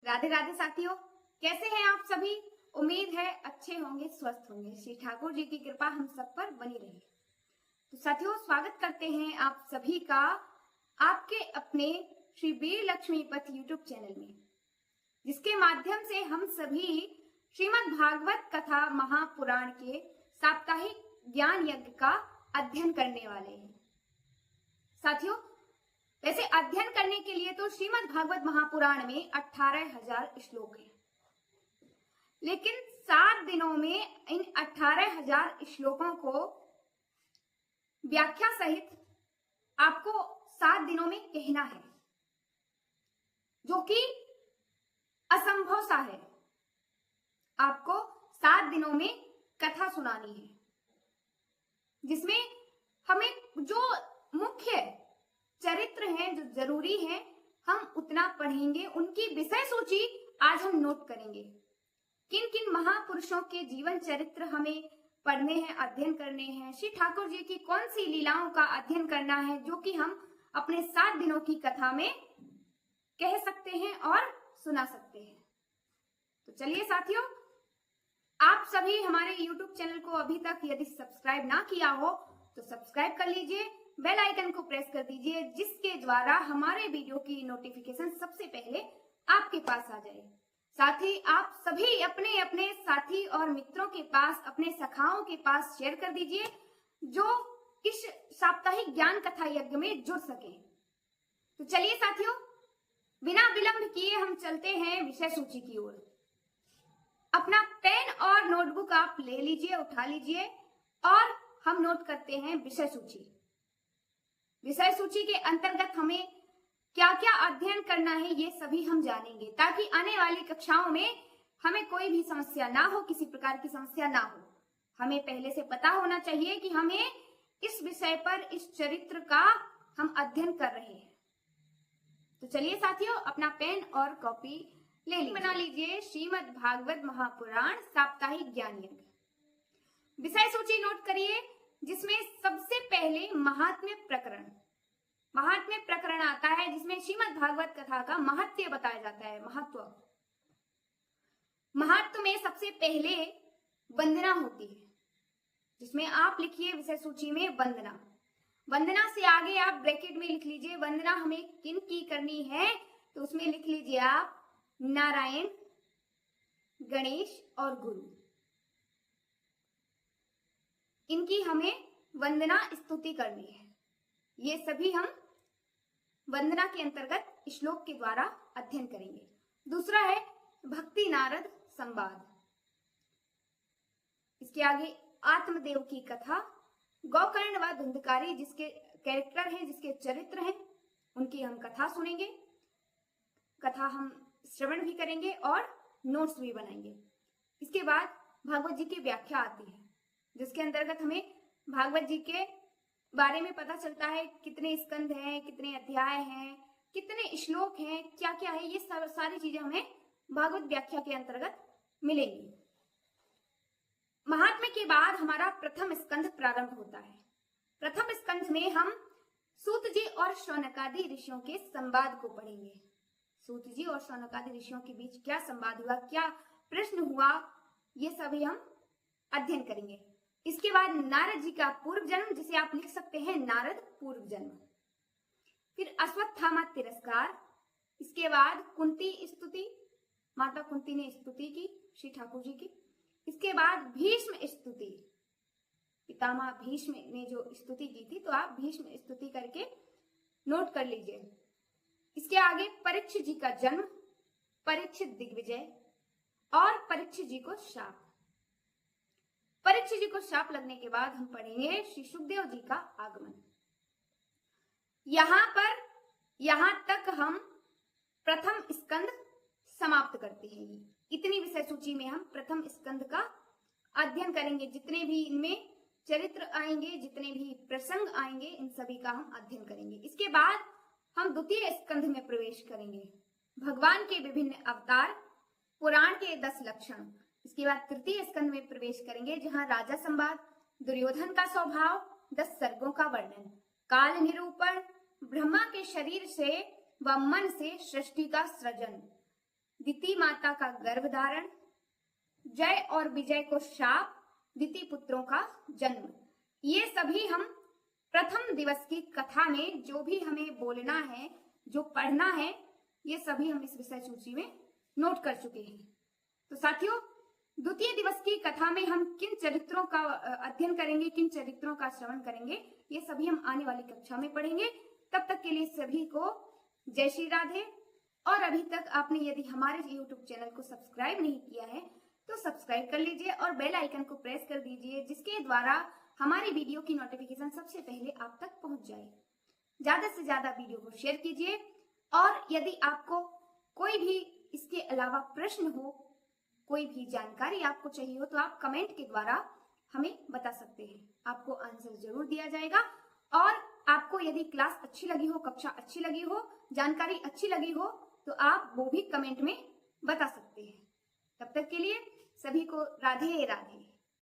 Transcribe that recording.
राधे राधे साथियों, कैसे हैं आप सभी। उम्मीद है अच्छे होंगे, स्वस्थ होंगे। श्री ठाकुर जी की कृपा हम सब पर बनी रहे। तो साथियों, स्वागत करते हैं आप सभी का आपके अपने श्री वीर लक्ष्मीपथ यूट्यूब चैनल में, जिसके माध्यम से हम सभी श्रीमद् भागवत कथा महापुराण के साप्ताहिक ज्ञान यज्ञ का अध्ययन करने वाले हैं। साथियों, वैसे अध्ययन करने के लिए तो श्रीमद् भागवत महापुराण में 18,000 श्लोक हैं, लेकिन 7 दिनों में इन 18,000 श्लोकों को व्याख्या सहित आपको 7 दिनों में कहना है, जो कि असंभव सा है। आपको 7 दिनों में कथा सुनानी है, जिसमें हमें जो मुख्य चरित्र हैं, जो जरूरी हैं, हम उतना पढ़ेंगे। उनकी विषय सूची आज हम नोट करेंगे। किन किन महापुरुषों के जीवन चरित्र हमें पढ़ने हैं, अध्ययन करने हैं। श्री ठाकुर जी की कौन सी लीलाओं का अध्ययन करना है, जो कि हम अपने 7 दिनों की कथा में कह सकते हैं और सुना सकते हैं। तो चलिए साथियों, आप सभी हमारे YouTube चैनल को अभी तक यदि सब्सक्राइब ना किया हो तो सब्सक्राइब कर लीजिए, बेल आइकन को प्रेस कर दीजिए, जिसके द्वारा हमारे वीडियो की नोटिफिकेशन सबसे पहले आपके पास आ जाए। साथ ही आप सभी अपने अपने साथी और मित्रों के पास, अपने सखाओं के पास शेयर कर दीजिए, जो इस साप्ताहिक ज्ञान कथा यज्ञ में जुड़ सके। तो चलिए साथियों, बिना विलंब किए हम चलते हैं विषय सूची की ओर। अपना पेन और नोटबुक आप ले लीजिए, उठा लीजिए, और हम नोट करते हैं विषय सूची। विषय सूची के अंतर्गत हमें क्या क्या अध्ययन करना है, ये सभी हम जानेंगे, ताकि आने वाली कक्षाओं में हमें कोई भी समस्या ना हो, किसी प्रकार की समस्या ना हो। हमें पहले से पता होना चाहिए कि हमें इस विषय पर, इस चरित्र का हम अध्ययन कर रहे हैं। तो चलिए साथियों, अपना पेन और कॉपी ले लीजिए, बना लीजिए श्रीमद् भागवत महापुराण साप्ताहिक ज्ञान यज्ञ। विषय सूची नोट करिए, जिसमें सबसे पहले महात्म्य प्रकरण आता है, जिसमें श्रीमद् भागवत कथा का महत्व बताया जाता है। महत्व में सबसे पहले वंदना होती है, जिसमें आप लिखिए विषय सूची में वंदना। वंदना से आगे आप ब्रैकेट में लिख लीजिए वंदना हमें किन की करनी है, तो उसमें लिख लीजिए आप नारायण, गणेश और गुरु। इनकी हमें वंदना स्तुति करनी है। ये सभी हम वंदना के अंतर्गत श्लोक के द्वारा अध्ययन करेंगे। दूसरा है भक्ति नारद संवाद। इसके आगे आत्मदेव की कथा, गोकर्ण व धुंधकारी जिसके कैरेक्टर हैं, जिसके चरित्र हैं, उनकी हम कथा सुनेंगे। कथा हम श्रवण भी करेंगे और नोट्स भी बनाएंगे। इसके बाद भागवत जी की व्याख्या आती है, जिसके अंतर्गत हमें भागवत जी के बारे में पता चलता है, कितने स्कंद हैं, कितने अध्याय हैं, कितने श्लोक हैं, क्या क्या है। ये सारी चीजें हमें भागवत व्याख्या के अंतर्गत मिलेंगी। महात्म्य के बाद हमारा प्रथम स्कंद प्रारंभ होता है। प्रथम स्कंद में हम सूत जी और शौनकादि ऋषियों के संवाद को पढ़ेंगे। सूत जी और शौनकादि ऋषियों के बीच क्या संवाद हुआ, क्या प्रश्न हुआ, ये सभी हम अध्ययन करेंगे। इसके बाद नारद जी का पूर्व जन्म, जिसे आप लिख सकते हैं नारद पूर्व जन्म। फिर अश्वत्थामा तिरस्कार। इसके बाद कुंती स्तुति, माता कुंती ने स्तुति की श्री ठाकुर जी की। इसके बाद भीष्म स्तुति, पितामह भीष्म ने जो स्तुति की थी, तो आप भीष्म स्तुति करके नोट कर लीजिए। इसके आगे परीक्षित जी का जन्म, परीक्षित दिग्विजय और परीक्षित जी को शाप। परीक्षित जी को शाप लगने के बाद हम पढ़ेंगे श्री सुखदेव जी का आगमन। यहां तक हम प्रथम स्कंद समाप्त करते हैं। इतनी विषय सूची में हम प्रथम स्कंद का अध्ययन करेंगे। जितने भी इनमें चरित्र आएंगे, जितने भी प्रसंग आएंगे, इन सभी का हम अध्ययन करेंगे। इसके बाद हम द्वितीय स्कंध में प्रवेश करेंगे। भगवान के विभिन्न अवतार, पुराण के 10 लक्षण। इसके बाद तृतीय स्कंध में प्रवेश करेंगे, जहां राजा संवाद, दुर्योधन का स्वभाव, 10 सर्गों का वर्णन, काल निरूपण, ब्रह्मा के शरीर से व मन से सृष्टि का सृजन, दिति माता का गर्भधारण, जय और विजय को शाप, दिति पुत्रों का जन्म। ये सभी हम प्रथम दिवस की कथा में जो भी हमें बोलना है, जो पढ़ना है, ये सभी हम इस विषय सूची में नोट कर चुके हैं। तो साथियों, द्वितीय दिवस की कथा में हम किन चरित्रों का अध्ययन करेंगे, किन चरित्रों का श्रवण करेंगे, ये सभी हम आने वाली कक्षा में पढ़ेंगे। तब तक के लिए सभी को जय श्री राधे। और अभी तक आपने यदि हमारे YouTube चैनल को सब्सक्राइब नहीं किया है तो सब्सक्राइब कर लीजिए और बेल आइकन को प्रेस कर दीजिए, जिसके द्वारा हमारी वीडियो की नोटिफिकेशन सबसे पहले आप तक पहुंच जाए। ज्यादा से ज्यादा वीडियो को शेयर कीजिए और यदि आपको कोई भी इसके अलावा प्रश्न हो, कोई भी जानकारी आपको चाहिए हो, तो आप कमेंट के द्वारा हमें बता सकते हैं। आपको आंसर जरूर दिया जाएगा। और आपको यदि क्लास अच्छी लगी हो, कक्षा अच्छी लगी हो, जानकारी अच्छी लगी हो, तो आप वो भी कमेंट में बता सकते हैं। तब तक के लिए सभी को राधे राधे।